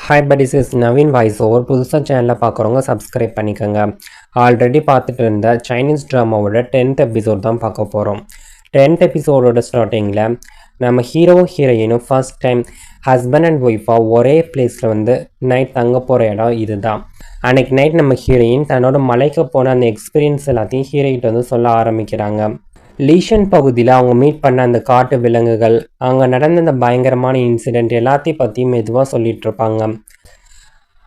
Hi buddies, is Naveen voice over. புதுசாக சேனலில் பார்க்குறவங்க சப்ஸ்கிரைப் பண்ணிக்கோங்க. ஆல்ரெடி பார்த்துட்டு இருந்த சைனீஸ் ட்ராமாவோட 10th எபிசோட் தான் பார்க்க போகிறோம். 10th எபிசோடோட ஸ்டார்டிங்கில் நம்ம ஹீரோவும் ஹீரோயினும் ஃபர்ஸ்ட் டைம் ஹஸ்பண்ட் அண்ட் ஒய்ஃபாக ஒரே பிளேஸில் வந்து நைட் தங்க போகிற இடம் இதுதான். அன்றைக்கி நைட் நம்ம ஹீரோயின் தன்னோட மலைக்கு போன அந்த எக்ஸ்பீரியன்ஸ் எல்லாத்தையும் ஹீரோயிட்ட வந்து சொல்ல ஆரம்பிக்கிறாங்க. லீஷன் பகுதியில் அவங்க மீட் பண்ண அந்த காட்டு விலங்குகள், அங்கே நடந்த அந்த பயங்கரமான இன்சிடெண்ட் எல்லாத்தையும் பற்றி மெதுவாக சொல்லிகிட்டு இருப்பாங்க.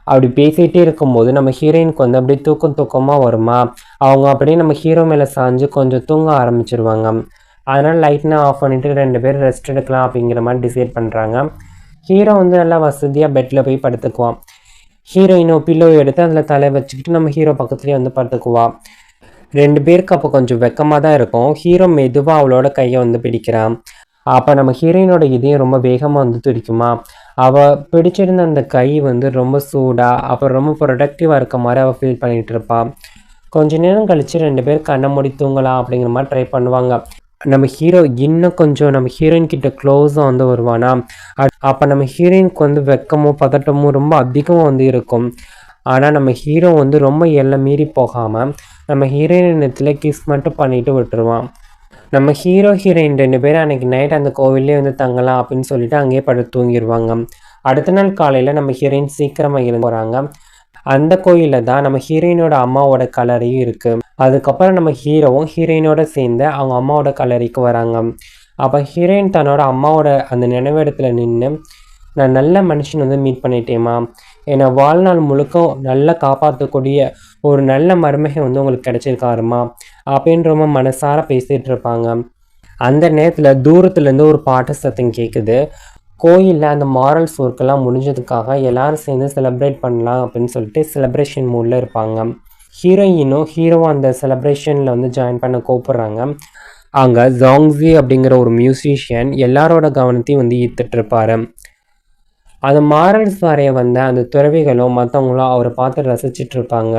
அப்படி பேசிகிட்டே இருக்கும்போது நம்ம ஹீரோயினுக்கு வந்து அப்படியே தூக்கமாக வருமா, அவங்க அப்படியே நம்ம ஹீரோ மேலே சாஞ்சு கொஞ்சம் தூங்க ஆரம்பிச்சிருவாங்க. அதனால் லைட்னா ஆஃப் பண்ணிவிட்டு 2 பேரும் ரெஸ்ட் எடுக்கலாம் அப்படிங்கிற மாதிரி டிசைட் பண்ணுறாங்க. ஹீரோ வந்து நல்லா வசதியாக பெட்டில் போய் படுத்துக்குவான். ஹீரோயினோ பில்லோ எடுத்து அதில் தலை வச்சுக்கிட்டு நம்ம ஹீரோ பக்கத்துலேயே வந்து படுத்துக்குவா. 2 பேருக்கு அப்போ கொஞ்சம் வெக்கமாக தான் இருக்கும். ஹீரோ மெதுவாக அவளோட கையை வந்து பிடிக்கிறான். அப்போ நம்ம ஹீரோயினோட இதயம் ரொம்ப வேகமாக வந்து துடிக்குமா. அவள் பிடிச்சிருந்த அந்த கை வந்து ரொம்ப சூடாக அப்புறம் ரொம்ப ப்ரொடக்டிவாக இருக்க மாதிரி அவள் ஃபீல் பண்ணிகிட்டு இருப்பாள். கொஞ்ச நேரம் கழித்து 2 பேர் கண்ணை மூடி தூங்கலாம் அப்படிங்கிற மாதிரி ட்ரை பண்ணுவாங்க. நம்ம ஹீரோ இன்னும் கொஞ்சம் நம்ம ஹீரோயின் கிட்ட க்ளோஸாக வந்து வருவானா. அப்போ நம்ம ஹீரோயினுக்கு வந்து வெக்கமும் பதட்டமும் ரொம்ப அதிகமாக வந்து இருக்கும். ஆனால் நம்ம ஹீரோ வந்து ரொம்ப எல்லை மீறி போகாமல் நம்ம ஹீரோயினத்தில் கிஸ் மட்டும் பண்ணிட்டு விட்டுருவான். நம்ம ஹீரோயின் 2 பேரும் அன்றைக்கி நைட் அந்த கோவிலே வந்து தங்கலாம் அப்படின்னு சொல்லிட்டு அங்கேயே படுத்து தூங்கிடுவாங்க. அடுத்த நாள் காலையில் நம்ம ஹீரோயின் சீக்கிரமாக இருந்து போகிறாங்க. அந்த கோயிலில் தான் நம்ம ஹீரோயினோட அம்மாவோட கல்லறையும் இருக்குது. அதுக்கப்புறம் நம்ம ஹீரோவும் ஹீரோயினோட சேர்ந்து அவங்க அம்மாவோட கல்லறைக்கு வராங்க. அப்போ ஹீரோயின் தன்னோட அம்மாவோட அந்த நினைவிடத்தில் நின்று, நான் நல்ல மனுஷன் வந்து மீட் பண்ணிட்டேம்மா, என்னை வாழ்நாள் முழுக்க நல்லா காப்பாற்றக்கூடிய ஒரு நல்ல மருமகை வந்து உங்களுக்கு கிடைச்சிருக்காருமா அப்படின்னு ரொம்ப மனசார பேசிகிட்டு இருப்பாங்க. அந்த நேரத்தில் தூரத்துலேருந்து ஒரு பாட்டு சத்தம் கேட்குது. கோயிலில் அந்த மாரல்ஸ் ஒர்க்கெல்லாம் முடிஞ்சதுக்காக எல்லோரும் சேர்ந்து செலிப்ரேட் பண்ணலாம் அப்படின்னு சொல்லிட்டு செலிப்ரேஷன் மூடில் இருப்பாங்க. ஹீரோயினும் ஹீரோவும் அந்த செலிப்ரேஷனில் வந்து ஜாயின் பண்ண கூப்பிட்றாங்க. அங்கே ஜாங்ஸி அப்படிங்கிற ஒரு மியூசிஷியன் எல்லாரோட கவனத்தையும் வந்து ஈர்த்துட்ருப்பார். அந்த மாரல்ஸ் வரைய வந்த அந்த துறவிகளும் மற்றவங்களும் அவரை பார்த்து ரசிச்சிட்ருப்பாங்க.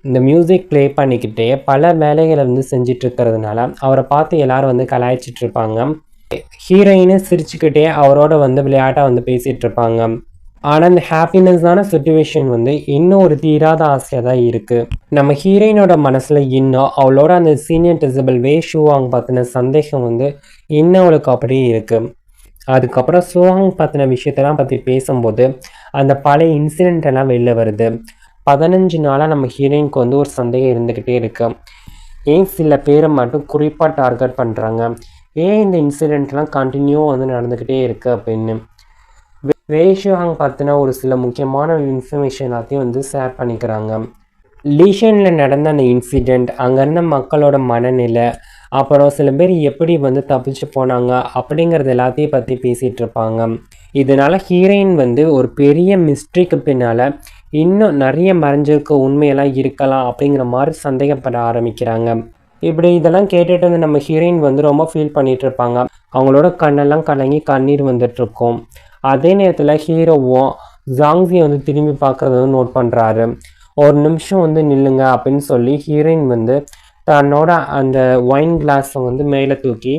இந்த மியூசிக் ப்ளே பண்ணிக்கிட்டே பல வேலைகளை வந்து செஞ்சிட்ருக்கிறதுனால அவரை பார்த்து எல்லோரும் வந்து கலாய்ச்சிட்ருப்பாங்க. ஹீரோயினை சிரிச்சுக்கிட்டே அவரோட வந்து விளையாட்டாக வந்து பேசிகிட்டு இருப்பாங்க. ஆனால் இந்த ஹாப்பினஸான சுச்சுவேஷன் வந்து இன்னும் ஒரு தீராத ஆசையாக தான் இருக்குது. நம்ம ஹீரோயினோட மனசில் இன்னும் அவளோட அந்த சீனியர் டிசபிள் வே ஷூவாங் பார்த்தின சந்தேகம் வந்து இன்னும் அவளுக்கு அப்படியே இருக்குது. அதுக்கப்புறம் ஷூவாங் பார்த்தின விஷயத்தெல்லாம் பற்றி பேசும்போது அந்த பழைய இன்சிடெண்ட் எல்லாம் வெளில வருது. 15 நாளாக நம்ம ஹீரோயினுக்கு வந்து ஒரு சந்தேகம் இருந்துக்கிட்டே இருக்கு. ஏன் சில பேரை மட்டும் குறிப்பாக டார்கெட் பண்ணுறாங்க, ஏன் இந்த இன்சிடெண்ட்லாம் கண்டினியூவாக வந்து நடந்துக்கிட்டே இருக்குது அப்படின்னு வேஷுவாங் பார்த்தினா ஒரு சில முக்கியமான இன்ஃபர்மேஷன் எல்லாத்தையும் வந்து ஷேர் பண்ணிக்கிறாங்க. லீஷனில் நடந்த அந்த இன்சிடெண்ட், அங்கே இருந்த மக்களோட மனநிலை, அப்புறம் சில பேர் எப்படி வந்து தப்பிச்சு போனாங்க அப்படிங்கிறது எல்லாத்தையும் பற்றி பேசிகிட்டு இருப்பாங்க. இதனால் ஹீரோயின் வந்து ஒரு பெரிய மிஸ்ட்ரிக்கு பின்னால் இன்னும் நிறைய மறைஞ்சிருக்க உண்மையெல்லாம் இருக்கலாம் அப்படிங்கிற மாதிரி சந்தேகப்பட ஆரம்பிக்கிறாங்க. இப்படி இதெல்லாம் கேட்டுட்டு வந்து நம்ம ஹீரோயின் வந்து ரொம்ப ஃபீல் பண்ணிகிட்டு இருப்பாங்க. அவங்களோட கண்ணெல்லாம் கலங்கி கண்ணீர் வந்துட்டுருக்கும். அதே நேரத்தில் ஹீரோவும் ஜாங்ஸியை வந்து திரும்பி பார்க்குறத வந்து நோட் பண்ணுறாரு. ஒரு நிமிஷம் வந்து நில்லுங்க அப்படின்னு சொல்லி ஹீரோயின் வந்து தன்னோட அந்த ஒயின் கிளாஸை வந்து மேலே தூக்கி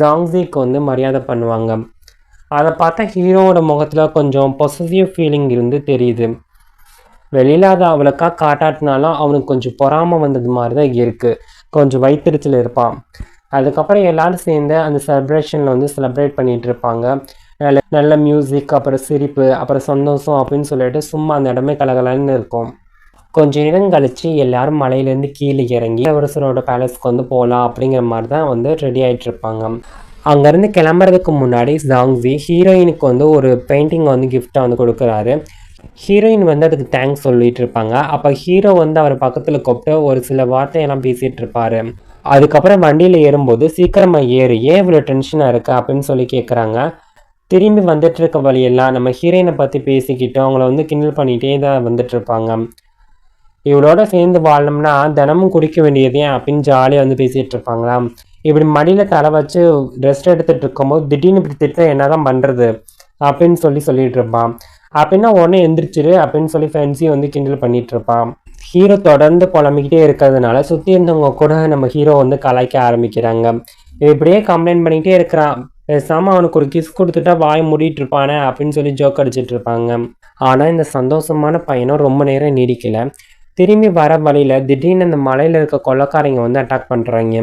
ஜாங்ஸிக்கு வந்து மரியாதை பண்ணுவாங்க. அதை பார்த்தா ஹீரோவோட முகத்தில் கொஞ்சம் பொசசிவ் ஃபீலிங் இருந்து தெரியுது. வெளியில் அதை அவளுக்காக காட்டாட்டினாலும் அவனுக்கு கொஞ்சம் பொறாமல் வந்தது மாதிரி தான் இருக்குது. கொஞ்சம் வயிற்றுச்சல் இருப்பான். அதுக்கப்புறம் எல்லோரும் சேர்ந்து அந்த செலிப்ரேஷனில் வந்து செலிப்ரேட் பண்ணிகிட்டு இருப்பாங்க. நல்ல மியூசிக், அப்புறம் சிரிப்பு, அப்புறம் சந்தோஷம் அப்படின்னு சொல்லிட்டு சும்மா அந்த இடமே கலகலன்னு இருக்கும். கொஞ்சம் நேரம் கழித்து எல்லோரும் மலையிலேருந்து கீழே இறங்கி இளவரசரோட பேலஸ்க்கு வந்து போகலாம் அப்படிங்கிற மாதிரி தான் வந்து ரெடி ஆகிட்டுருப்பாங்க. அங்கேருந்து கிளம்புறதுக்கு முன்னாடி ஜாங்ஸி ஹீரோயினுக்கு வந்து ஒரு பெயிண்டிங்கை வந்து கிஃப்டாக வந்து கொடுக்குறாரு. ஹீரோயின் வந்து அதுக்கு தேங்க்ஸ் சொல்லிகிட்டு இருப்பாங்க. அப்போ ஹீரோ வந்து அவர் பக்கத்தில் கூப்பிட்டு ஒரு சில வார்த்தையெல்லாம் பேசிகிட்டு இருப்பார். அதுக்கப்புறம் வண்டியில் ஏறும்போது சீக்கிரமாக ஏறு, ஏன் இவ்வளோ டென்ஷனாக இருக்குது அப்படின்னு சொல்லி கேட்குறாங்க. திரும்பி வந்துட்டு இருக்க வழியெல்லாம் நம்ம ஹீரோயினை பற்றி பேசிக்கிட்டு அவங்கள வந்து கிண்டல் பண்ணிகிட்டே தான் வந்துட்டுருப்பாங்க. இவளோட சேர்ந்து வாழணும்னா தினமும் குடிக்க வேண்டியது ஏன் அப்படின்னு ஜாலியாக வந்து பேசிகிட்டு இருப்பாங்களா. இப்படி மடியில் தலை வச்சு ரெஸ்ட் எடுத்துகிட்டு இருக்கும்போது திடீர்னு இப்படி திட்ட என்ன தான் பண்ணுறது அப்படின்னு சொல்லிட்டு இருப்பான். அப்படின்னா உடனே எந்திரிச்சிரு அப்படின்னு சொல்லி ஃபேன்சி வந்து கிண்டல் பண்ணிகிட்டு இருப்பான். ஹீரோ தொடர்ந்து புலம்பிக்கிட்டே இருக்கிறதுனால சுற்றி இருந்தவங்க கூட நம்ம ஹீரோ வந்து கலாய்க்க ஆரம்பிக்கிறாங்க. இப்படியே கம்ப்ளைண்ட் பண்ணிக்கிட்டே இருக்கிறான். பேசாமல் அவனுக்கு ஒரு கிஸ் கொடுத்துட்டா வாய் மூடிட்டு இருப்பானே அப்படின்னு சொல்லி ஜோக் அடிச்சிட்டு இருப்பாங்க. ஆனால் இந்த சந்தோஷமான பயணம் ரொம்ப நேரம் நீடிக்கலை. திரும்பி வர வழியில் திடீர்னு அந்த மலையில் இருக்க கொள்ளைக்காரங்க வந்து அட்டாக் பண்ணுறாங்க.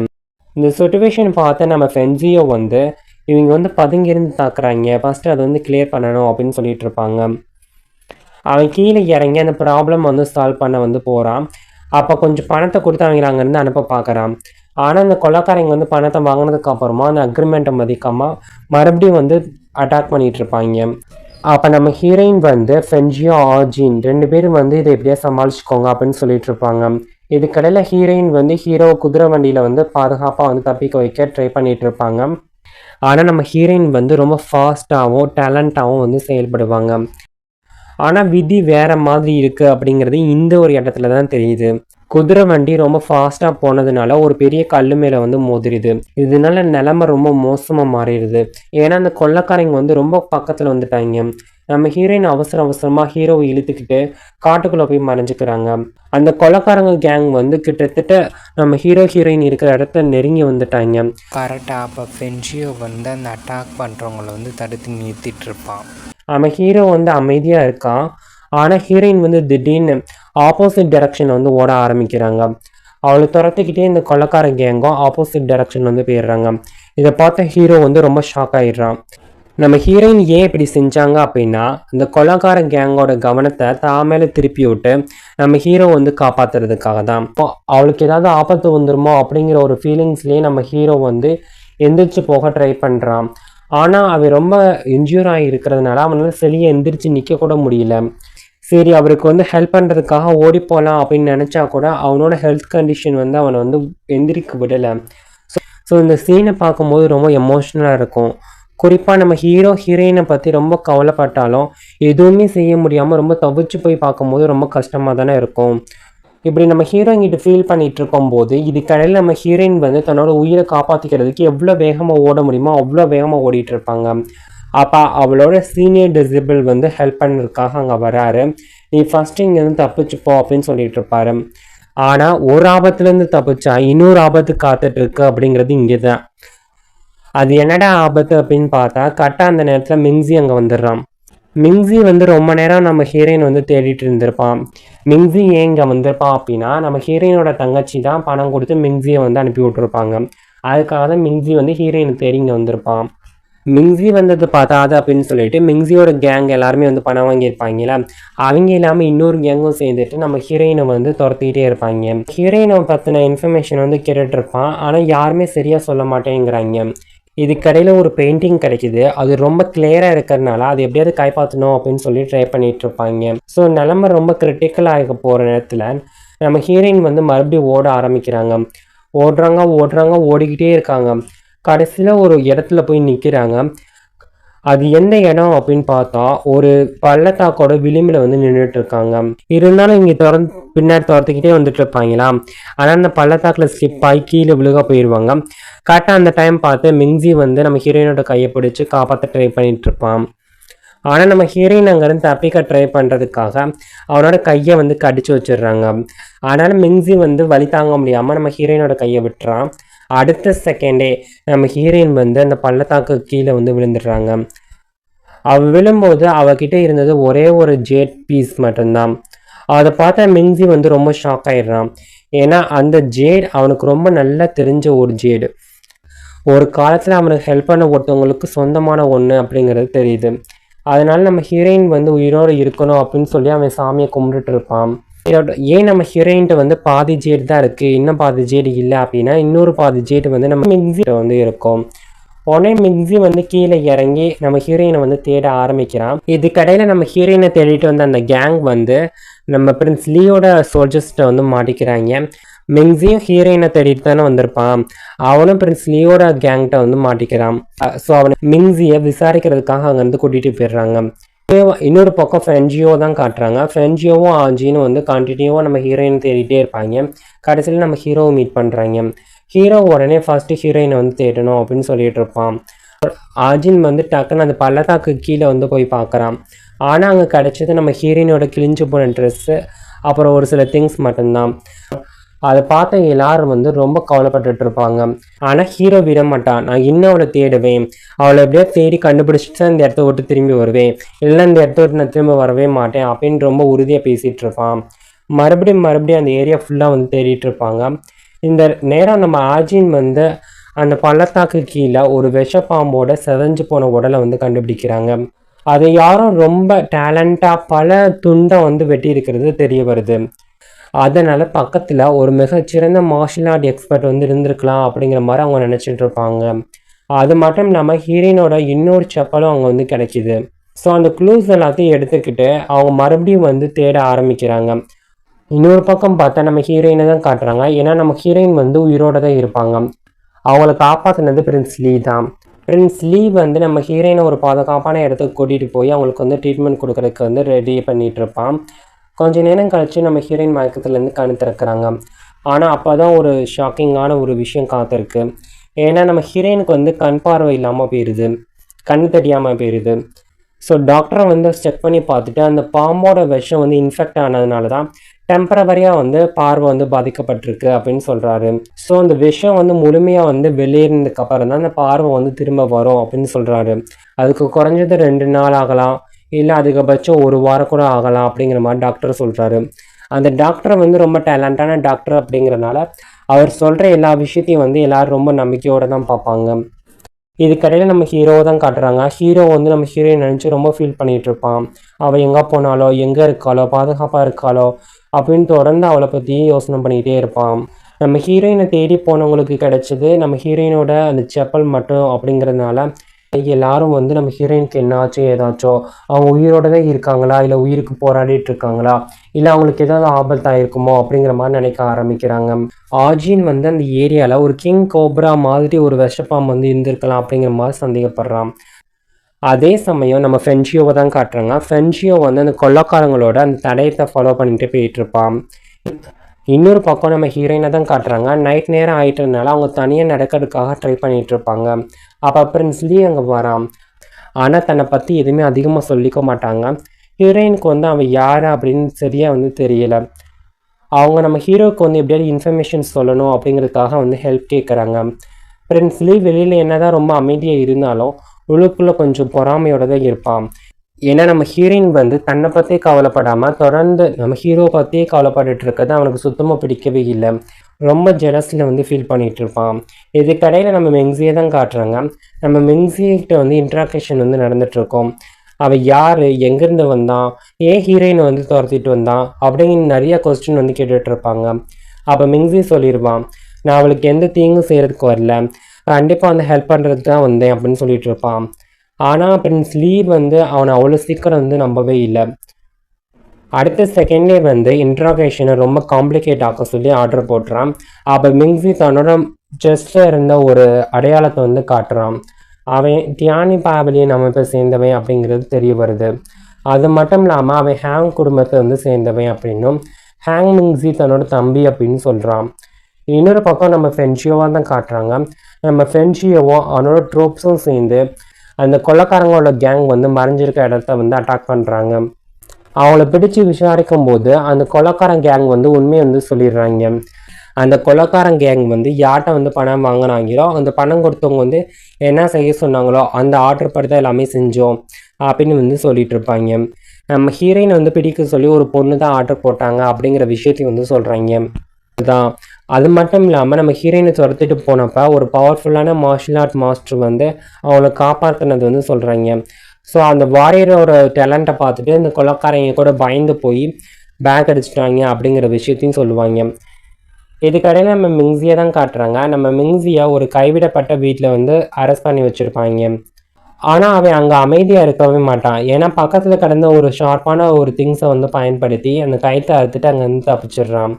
இந்த சுச்சுவேஷன் பார்த்து நம்ம ஃபென்சியோ வந்து இவங்க வந்து பதுங்கிருந்து தாக்குறாங்க, ஃபஸ்ட்டு அதை வந்து கிளியர் பண்ணணும் அப்படின்னு சொல்லிட்டு இருப்பாங்க. அவன் கீழே இறங்கி அந்த ப்ராப்ளம் வந்து சால்வ் பண்ண வந்து போகிறான். அப்போ கொஞ்சம் பணத்தை கொடுத்து அவங்க அங்கேருந்து அனுப்ப பார்க்குறான். ஆனால் அந்த கொள்ளைக்காரங்க வந்து பணத்தை வாங்கினதுக்கு அப்புறமா அந்த அக்ரிமெண்ட்டை மதிக்காமல் மறுபடியும் வந்து அட்டாக் பண்ணிகிட்டு இருப்பாங்க. அப்போ நம்ம ஹீரோயின் வந்து ஃபென்ஜியோ ஆர்ஜின் 2 பேரும் வந்து இதை எப்படியா சமாளிச்சுக்கோங்க அப்படின்னு சொல்லிட்டு இருப்பாங்க. இதுக்கடையில் ஹீரோயின் வந்து ஹீரோ குதிரை வண்டியில் வந்து பாதுகாப்பாக வந்து தப்பிக்க வைக்க ட்ரை பண்ணிகிட்டு இருப்பாங்க. ஆனால் நம்ம ஹீரோயின் வந்து ரொம்ப ஃபாஸ்ட்டாகவும் டேலண்ட்டாகவும் வந்து செயல்படுவாங்க. ஆனால் விதி வேறு மாதிரி இருக்குது அப்படிங்கிறது இந்த ஒரு இடத்துல தான் தெரியுது. குதிரை வண்டி ரொம்ப ஃபாஸ்ட்டாக போனதுனால ஒரு பெரிய கல் மேலே வந்து மோதிருது. இதனால நிலைமை ரொம்ப மோசமாக மாறிடுது. ஏன்னா அந்த கொள்ளைக்காரங்க வந்து ரொம்ப பக்கத்தில் வந்துட்டாங்க. நம்ம ஹீரோயின் அவசரமாக ஹீரோவை இழுத்துக்கிட்டு காட்டுக்குள்ளே போய் மறைஞ்சிக்கிறாங்க. அந்த கொள்ளைக்காரங்க கேங் வந்து கிட்டத்தட்ட நம்ம ஹீரோயின் இருக்கிற இடத்த நெருங்கி வந்துட்டாங்க. கரெக்டாக அப்போ ஃபென்ஜியோ வந்து அந்த அட்டாக் பண்ணுறவங்கள வந்து தடுத்து நிறுத்திட்டு இருப்பான். நம்ம ஹீரோ வந்து அமைதியாக இருக்கான். ஆனால் ஹீரோயின் வந்து திடீர்னு ஆப்போசிட் டைரக்ஷன் வந்து ஓட ஆரம்பிக்கிறாங்க. அவளை துரத்துக்கிட்டே இந்த கொள்ளைக்கார கேங்கும் ஆப்போசிட் டைரக்ஷன் வந்து போயிடுறாங்க. இதை பார்த்த ஹீரோ வந்து ரொம்ப ஷாக் ஆகிடுறான். நம்ம ஹீரோயின் ஏன் இப்படி செஞ்சாங்க அப்படின்னா இந்த கொள்ளைக்கார கேங்கோட கவனத்தை தான் மேலே திருப்பி விட்டு நம்ம ஹீரோ வந்து காப்பாற்றுறதுக்காக தான். அவளுக்கு ஏதாவது ஆபத்து வந்துருமோ அப்படிங்கிற ஒரு ஃபீலிங்ஸ்லேயே நம்ம ஹீரோ வந்து எந்திரிச்சு போக ட்ரை பண்ணுறான். ஆனால் அவன் ரொம்ப இன்ஜூர் ஆகி இருக்கிறதுனால அவனால் சரியாக எந்திரிச்சு நிற்க கூட முடியல. சரி, அவருக்கு வந்து ஹெல்ப் பண்ணுறதுக்காக ஓடி போகலாம் அப்படின்னு நினச்சா கூட அவனோட ஹெல்த் கண்டிஷன் வந்து அவனை வந்து எந்திரிக்க விடலை. ஸோ இந்த சீனை பார்க்கும்போது ரொம்ப எமோஷ்னலாக இருக்கும். குறிப்பாக நம்ம ஹீரோயினை பற்றி ரொம்ப கவலைப்பட்டாலும் எதுவுமே செய்ய முடியாமல் ரொம்ப தவிச்சு போய் பார்க்கும்போது ரொம்ப கஷ்டமாக தானே இருக்கும். இப்படி நம்ம ஹீரோயின்கிட்ட ஃபீல் பண்ணிகிட்டு இருக்கும்போது இதுக்கடையில் நம்ம ஹீரோயின் வந்து தன்னோட உயிரை காப்பாற்றிக்கிறதுக்கு எவ்வளோ வேகமாக ஓட முடியுமோ அவ்வளோ வேகமாக ஓடிட்டு இருப்பாங்க. அப்போ அவளோட சீனியர் டிசேபிள் வந்து ஹெல்ப் பண்ணுறதுக்காக அங்கே வராரு. நீ ஃபஸ்ட்டு இங்கேருந்து தப்பிச்சுப்போ அப்படின்னு சொல்லிட்டு இருப்பாரு. ஆனால் ஒரு ஆபத்துலேருந்து தப்பிச்சா இன்னொரு ஆபத்து காத்துட்ருக்கு அப்படிங்கிறது இங்கே தான். அது என்னடா ஆபத்து அப்படின்னு பார்த்தா கரெக்டாக அந்த நேரத்தில் மிங்ஸி அங்கே வந்துடுறான். மிங்ஸி வந்து ரொம்ப நேரம் நம்ம ஹீரோயின் வந்து தேடிட்டு இருந்திருப்பான். மிங்ஸி ஏன் இங்கே வந்திருப்பான் அப்படின்னா நம்ம ஹீரோயினோட தங்கச்சி தான் பணம் கொடுத்து மிங்ஸியை வந்து அனுப்பி விட்ருப்பாங்க. அதுக்காக தான் மிங்ஸி வந்து ஹீரோயினை தேடி இங்கே வந்திருப்பான். மிங்ஸி வந்தது பார்த்தாது அப்படின்னு சொல்லிட்டு மிங்ஸியோட கேங் எல்லாருமே வந்து பணம் வாங்கியிருப்பாங்களா, அவங்க இல்லாமல் இன்னொரு கேங்கும் சேர்ந்துட்டு நம்ம ஹீரோயினை வந்து துரத்திக்கிட்டே இருப்பாங்க. ஹீரோயினை பற்றின இன்ஃபர்மேஷன் வந்து கேட்டுட்டு இருப்பான். ஆனால் யாருமே சரியாக சொல்ல மாட்டேங்கிறாங்க. இதுக்கடையில் ஒரு பெயிண்டிங் கிடைக்கிது. அது ரொம்ப கிளியராக இருக்கிறதுனால அது எப்படியாவது காப்பாற்றணும் அப்படின்னு சொல்லி ட்ரை பண்ணிகிட்டு இருப்பாங்க. ஸோ நிலமை ரொம்ப கிரிட்டிக்கலாக போகிற நேரத்தில் நம்ம ஹீரோயின் வந்து மறுபடியும் ஓட ஆரம்பிக்கிறாங்க. ஓடுறாங்க ஓடிக்கிட்டே இருக்காங்க. கடைசியில் ஒரு இடத்துல போய் நிற்கிறாங்க. அது எந்த இடம் அப்படின்னு பார்த்தா ஒரு பள்ளத்தாக்கோட விளிம்பில் வந்து நின்றுட்டு இருக்காங்க. இருந்தாலும் இங்கே பின்னாடி துரத்துக்கிட்டே வந்துட்டு இருப்பாங்களா. ஆனால் அந்த பள்ளத்தாக்கில் ஸ்லிப் ஆகி கீழே விழுக போயிடுவாங்க. கரெக்டாக அந்த டைம் பார்த்து மிங்ஸி வந்து நம்ம ஹீரோயினோட கையை பிடிச்சி காப்பாற்ற ட்ரை பண்ணிட்டு இருப்பான். ஆனால் நம்ம ஹீரோயின் அங்கேருந்து தப்பிக்க ட்ரை பண்ணுறதுக்காக அவனோட கையை வந்து கடிச்சு வச்சிடுறாங்க. ஆனாலும் மிங்ஸி வந்து வலி தாங்க முடியாமல் நம்ம ஹீரோயினோட கையை விட்டுறான். அடுத்த செகண்டே நம்ம ஹீரோயின் வந்து அந்த பள்ளத்தாக்கு கீழே வந்து விழுந்துடுறாங்க. அவள் விழும்போது அவகிட்ட இருந்தது ஒரே ஒரு ஜேட் பீஸ் மட்டும்தான். அதை பார்த்தா மிங்ஸி வந்து ரொம்ப ஷாக் ஆகிடுறான். ஏன்னா அந்த ஜேட் அவனுக்கு ரொம்ப நல்லா தெரிஞ்ச ஒரு ஜேடு. ஒரு காலத்தில் அவனுக்கு ஹெல்ப் பண்ண ஒருத்தவங்களுக்கு சொந்தமான ஒன்று அப்படிங்கிறது தெரியுது. அதனால நம்ம ஹீரோயின் வந்து உயிரோடு இருக்கணும் அப்படின்னு சொல்லி அவன் சாமியை கும்பிட்டுட்டு இருப்பான். ஏன் நம்ம ஹீரோயின்ட்ட வந்து பாதி ஜேடு தான் இருக்குது, இன்னும் பாதி ஜேடு இல்லை அப்படின்னா இன்னொரு பாதி ஜேடு வந்து நம்ம மிங்ஸிட்ட வந்து இருக்கும். உடனே மிங்ஸி வந்து கீழே இறங்கி நம்ம ஹீரோயினை வந்து தேட ஆரம்பிக்கிறான். இதுக்கடையில் நம்ம ஹீரோயினை தேடிட்டு வந்து அந்த கேங் வந்து நம்ம பிரின்ஸ் லீயோட சோல்ஜர்ஸ்கிட்ட வந்து மாட்டிக்கிறாங்க. மிங்ஸியும் ஹீரோயினை தேடிட்டு தானே வந்திருப்பான். அவனும் பிரின்ஸ் லீயோட கேங்கிட்ட வந்து மாட்டிக்கிறான். ஸோ அவனை மிங்ஸியை விசாரிக்கிறதுக்காக அங்கேருந்து கூட்டிகிட்டு போயிடுறாங்க. இன்னொரு பக்கம் ஃபென்ஜியோ தான் காட்டுறாங்க. ஃபென்ஜியோவும் ஆஜினும் வந்து கண்டினியூவாக நம்ம ஹீரோயின் தேடிட்டே இருப்பாங்க. கடைசியில் நம்ம ஹீரோவை மீட் பண்ணுறாங்க. ஹீரோ உடனே ஃபஸ்ட்டு ஹீரோயினை வந்து தேடணும் அப்படின்னு சொல்லிட்டு இருப்பான். ஆஜின் வந்து டக்குன்னு அந்த பள்ளத்தாக்கு கீழே வந்து போய் பார்க்குறான். ஆனால் அங்கே கிடச்சது நம்ம ஹீரோயினோட கிழிஞ்சு போன ட்ரெஸ்ஸு, அப்புறம் ஒரு சில திங்ஸ் மட்டும்தான். அதை பார்த்த எல்லாரும் வந்து ரொம்ப கவலைப்பட்டுட்டு இருப்பாங்க. ஆனால் ஹீரோ விட மாட்டான். நான் இன்னும் அவளை தேடுவேன், அவளை எப்படியோ தேடி கண்டுபிடிச்சிட்டு தான் இந்த இடத்த விட்டு திரும்பி வருவேன், இல்லை இந்த இடத்த விட்டு நான் திரும்ப வரவே மாட்டேன் அப்படின்னு ரொம்ப உறுதியாக பேசிகிட்டு இருப்பான். மறுபடியும் அந்த ஏரியா ஃபுல்லாக வந்து தேடிட்டு இருப்பாங்க. இந்த நேரம் நம்ம ஆஜின் வந்து அந்த பள்ளத்தாக்கு கீழே ஒரு விஷப்பாம்போட செதஞ்சு போன உடலை வந்து கண்டுபிடிக்கிறாங்க. அதை யாரும் ரொம்ப டேலண்டாக பல துண்டை வந்து வெட்டி இருக்கிறது தெரிய வருது. அதனால் பக்கத்தில் ஒரு மிகச்சிறந்த மார்ஷியல் ஆர்ட் எக்ஸ்பர்ட் வந்து இருந்திருக்கலாம் அப்படிங்கிற மாதிரி அவங்க நினச்சிட்டு இருப்பாங்க. அது மட்டும் இல்லாமல் ஹீரோயினோட இன்னொரு செப்பலும் அவங்க வந்து கிடைக்கிது. ஸோ அந்த க்ளூஸ் எல்லாத்தையும் எடுத்துக்கிட்டு அவங்க மறுபடியும் வந்து தேட ஆரம்பிக்கிறாங்க. இன்னொரு பக்கம் பார்த்தா நம்ம ஹீரோயினை தான் காட்டுறாங்க. ஏன்னா நம்ம ஹீரோயின் வந்து உயிரோடு தான் இருப்பாங்க. அவங்கள காப்பாற்றினது பிரின்ஸ் லீ தான். பிரின்ஸ் லீ வந்து நம்ம ஹீரோயினை ஒரு பாதுகாப்பான இடத்துக்கு கூட்டிகிட்டு போய் அவங்களுக்கு வந்து ட்ரீட்மெண்ட் கொடுக்குறதுக்கு வந்து ரெடி பண்ணிகிட்டு இருப்பான். கொஞ்சம் நேரம் கழித்து நம்ம ஹீரோயின் மயக்கத்துலேருந்து கண் திறக்கிறாங்க. ஆனால் அப்போ தான் ஒரு ஷாக்கிங்கான ஒரு விஷயம் காத்திருக்கு. ஏன்னா நம்ம ஹீரோயினுக்கு வந்து கண் பார்வை இல்லாமல் போயிடுது, கண் தெரியாமல் போயிடுது. ஸோ டாக்டரை வந்து செக் பண்ணி பார்த்துட்டு அந்த பாம்போட விஷம் வந்து இன்ஃபெக்ட் ஆனதுனால தான் டெம்பரவரியாக வந்து பார்வை வந்து பாதிக்கப்பட்டிருக்கு அப்படின்னு சொல்கிறாரு. ஸோ அந்த விஷம் வந்து முழுமையாக வந்து வெளியேறினதுக்கு அப்புறம் தான் அந்த பார்வை வந்து திரும்ப வரும் அப்படின்னு சொல்கிறாரு. அதுக்கு குறைஞ்சது 2 நாள் ஆகலாம், இல்லை அதிகபட்சம் 1 வாரம் கூட ஆகலாம் அப்படிங்கிற மாதிரி டாக்டர் சொல்கிறாரு. அந்த டாக்டர் வந்து ரொம்ப டேலண்டான டாக்டர் அப்படிங்கிறனால அவர் சொல்கிற எல்லா விஷயத்தையும் வந்து எல்லோரும் ரொம்ப நம்பிக்கையோடு தான் பார்ப்பாங்க. இதுக்கடையில் நம்ம ஹீரோவை தான் காட்டுறாங்க. ஹீரோ வந்து நம்ம ஹீரோயின் நினச்சி ரொம்ப ஃபீல் பண்ணிகிட்டு இருப்பான். அவள் எங்கே போனாலோ, எங்கே இருக்காளோ, பாதுகாப்பாக இருக்காளோ அப்படின்னு தொடர்ந்து அவளை பற்றி யோசனை பண்ணிக்கிட்டே இருப்பான். நம்ம ஹீரோயினை தேடி போனவங்களுக்கு கிடைச்சது நம்ம ஹீரோயினோட அந்த செப்பல் மட்டும் அப்படிங்கிறதுனால எல்லாரும் வந்து நம்ம ஹீரோயினுக்கு என்னாச்சோ ஏதாச்சோ, அவங்க உயிரோடு தான் இருக்காங்களா, இல்லை உயிருக்கு போராடிட்டு இருக்காங்களா, இல்லை அவங்களுக்கு ஏதாவது ஆபத்தாக இருக்குமோ அப்படிங்கிற மாதிரி நினைக்க ஆரம்பிக்கிறாங்க. ஆஜின் வந்து அந்த ஏரியாவில் ஒரு கிங் கோப்ரா மாதிரி ஒரு விஷப்பாம்பு வந்து இருந்திருக்கலாம் அப்படிங்கிற மாதிரி சந்தேகப்படுறான். அதே சமயம் நம்ம ஃபென்ஷியோவை தான் காட்டுறாங்க. ஃபென்ஷியோ வந்து அந்த கொள்ளக்காரங்களோட அந்த தடயத்தை ஃபாலோ பண்ணிட்டு போயிட்டுருப்பான். இன்னொரு பக்கம் நம்ம ஹீரோயினை தான் காட்டுறாங்க. நைட் நேரம் ஆகிட்டதுனால அவங்க தனியாக நடக்கிறதுக்காக ட்ரை பண்ணிகிட்டு இருப்பாங்க. அப்போ பிரின்ஸ் லீ அங்கே வரான். ஆனால் தன்னை பற்றி எதுவுமே அதிகமாக சொல்லிக்க மாட்டாங்க. ஹீரோயினுக்கு வந்து அவன் யார் அப்படின்னு சரியாக வந்து தெரியலை. அவங்க நம்ம ஹீரோவுக்கு வந்து எப்படியாவது இன்ஃபர்மேஷன் சொல்லணும் அப்படிங்கிறதுக்காக வந்து ஹெல்ப் கேட்குறாங்க. பிரின்ஸ் லீ வெளியில் என்ன தான் ரொம்ப அமைதியாக இருந்தாலும் உள்ளுக்குள்ளே கொஞ்சம் பொறாமையோடு தான் இருப்பான். ஏன்னா நம்ம ஹீரோயின் வந்து தன்னை பற்றியே கவலைப்படாமல் தொடர்ந்து நம்ம ஹீரோவை பற்றியே கவலைப்பட்டுட்டு இருக்கிறது அவனுக்கு சுத்தமாக பிடிக்கவே இல்லை. ரொம்ப ஜெலஸில் வந்து ஃபீல் பண்ணிகிட்டு இருப்பான். இதுக்கடையில் நம்ம மெங்ஸியை தான் காட்டுறாங்க. நம்ம மெங்ஸிகிட்ட வந்து இன்ட்ராக்ஷன் வந்து நடந்துகிட்ருக்கோம். அவன் யார், எங்கேருந்து வந்தான், ஏன் ஹீரோயினை வந்து துரத்திட்டு வந்தான் அப்படிங்கிற நிறைய கொஸ்டின் வந்து கேட்டுட்ருப்பாங்க. அப்போ மெங்ஸி சொல்லிடுவான், நான் அவளுக்கு எந்த தீங்கும் செய்கிறதுக்கு வரல, கண்டிப்பாக வந்து ஹெல்ப் பண்ணுறதுக்கு தான் வந்தேன் அப்படின்னு சொல்லிட்டு இருப்பான். ஆனால் பிரின்ஸ் லீ வந்து அவனை அவ்வளோ சீக்கிரம் வந்து நம்பவே இல்லை. அடுத்த செகண்டே வந்து இன்ட்ராகேஷனை ரொம்ப காம்ப்ளிகேட் ஆக்க சொல்லி ஆர்டர் போட்டுறான். அப்போ மிங்ஸி தன்னோட செஸ்ட்டில் இருந்த ஒரு அடையாளத்தை வந்து காட்டுறான். அவன் தியானி பாவலியன் அமைப்பை சேர்ந்தவன் அப்படிங்கிறது தெரிய வருது. அது மட்டும் இல்லாமல் அவன் ஹேங் குடும்பத்தை வந்து சேர்ந்தவன் அப்படின்னும் ஹேங் மிங்ஸி தன்னோட தம்பி அப்படின்னு சொல்கிறான். இன்னொரு பக்கம் நம்ம ஃபென்ஷியோவாக தான் காட்டுறாங்க. நம்ம ஃபென்ஷியோவும் அவனோட ட்ரோப்ஸும் சேர்ந்து அந்த கொள்ளக்காரங்களோட கேங் வந்து மறைஞ்சிருக்க இடத்த வந்து அட்டாக் பண்ணுறாங்க. அவங்கள பிடிச்சி விசாரிக்கும் போது அந்த கொள்ளக்காரன் கேங் வந்து உண்மையை வந்து சொல்லிடுறாங்க. அந்த கொள்ளக்காரன் கேங் வந்து யார்கிட்ட வந்து பணம் வாங்கினாங்களோ அந்த பணம் கொடுத்தவங்க வந்து என்ன செய்ய சொன்னாங்களோ அந்த ஆர்டர் படி தான் எல்லாமே செஞ்சோம் அப்படின்னு வந்து சொல்லிட்டு இருப்பாங்க. நம்ம ஹீரோயின் வந்து பிடிக்க சொல்லி ஒரு பொண்ணு தான் ஆர்டர் போட்டாங்க அப்படிங்கிற விஷயத்தையும் வந்து சொல்கிறாங்க. அதுதான். அது மட்டும் இல்லாமல் நம்ம ஹீரோயினை துரத்திட்டு போனப்போ ஒரு பவர்ஃபுல்லான மார்ஷியல் ஆர்ட் மாஸ்டர் வந்து அவங்கள காப்பாற்றினது வந்து சொல்கிறாங்க. ஸோ அந்த வாரியரோட டேலண்ட்டை பார்த்துட்டு இந்த கொள்ளக்காரங்க கூட பயந்து போய் பேக் அடிச்சிட்டாங்க அப்படிங்கிற விஷயத்தையும் சொல்லுவாங்க. இதுக்கடையில் நம்ம மிங்ஸியை தான் காட்டுறாங்க. நம்ம மிங்ஸியை ஒரு கைவிடப்பட்ட வீட்டில் வந்து அரெஸ்ட் பண்ணி வச்சுருப்பாங்க. ஆனால் அவன் அங்கே அமைதியாக இருக்கவே மாட்டான். ஏன்னா பக்கத்தில் கிடந்த ஒரு ஷார்ப்பான ஒரு திங்ஸை வந்து பயன்படுத்தி அந்த கைத்தை அறுத்துட்டு அங்கேருந்து தப்பிச்சிடுறான்.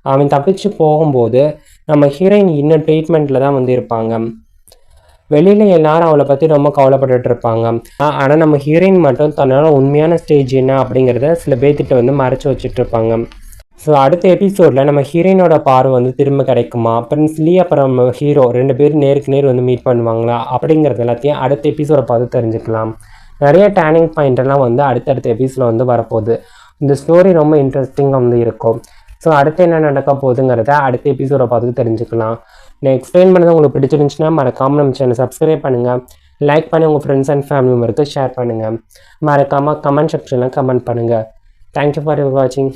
அவன் தப்பிச்சு போகும்போது நம்ம ஹீரோயின் இன்னும் ட்ரீட்மெண்ட்டில் தான் வந்து இருப்பாங்க. வெளியில் எல்லாரும் அவளை பற்றி ரொம்ப கவலைப்பட்டுட்டு இருப்பாங்க. ஆனால் நம்ம ஹீரோயின் மட்டும் தன்னோட உண்மையான ஸ்டேஜ் என்ன அப்படிங்கிறத சில பேர்த்திட்ட வந்து மறைச்சி வச்சுட்டு இருப்பாங்க. ஸோ அடுத்த எபிசோடில் நம்ம ஹீரோயினோட பார்வை வந்து திரும்ப கிடைக்குமா, பிரின்ஸ் லீ அப்புறம் நம்ம ஹீரோ 2 பேரும் நேருக்கு நேர் வந்து மீட் பண்ணுவாங்களா அப்படிங்கிறது எல்லாத்தையும் அடுத்த எபிசோடை பார்த்து தெரிஞ்சுக்கலாம். நிறைய டேர்னிங் பாயிண்டெல்லாம் வந்து அடுத்தடுத்த எபிசோடில் வந்து வரப்போகுது. இந்த ஸ்டோரி ரொம்ப இன்ட்ரெஸ்டிங்காக வந்து இருக்கும். ஸோ அடுத்து என்ன நடக்க போகுதுங்கிறத அடுத்த எபிசோடை பார்த்து தெரிஞ்சுக்கலாம். நான் எக்ஸ்பிளைன் பண்ணது உங்களுக்கு பிடிச்சிருந்துச்சுன்னா மறக்காமல் நம்ம சேனல் சப்ஸ்கிரைப் பண்ணுங்கள், லைக் பண்ணி உங்கள் ஃப்ரெண்ட்ஸ் அண்ட் ஃபேமிலி மெம்பருக்கு ஷேர் பண்ணுங்கள், மறக்காமல் கமெண்ட் செக்ஷனில் கமெண்ட் பண்ணுங்கள். தேங்க்யூ ஃபார் வாட்சிங்.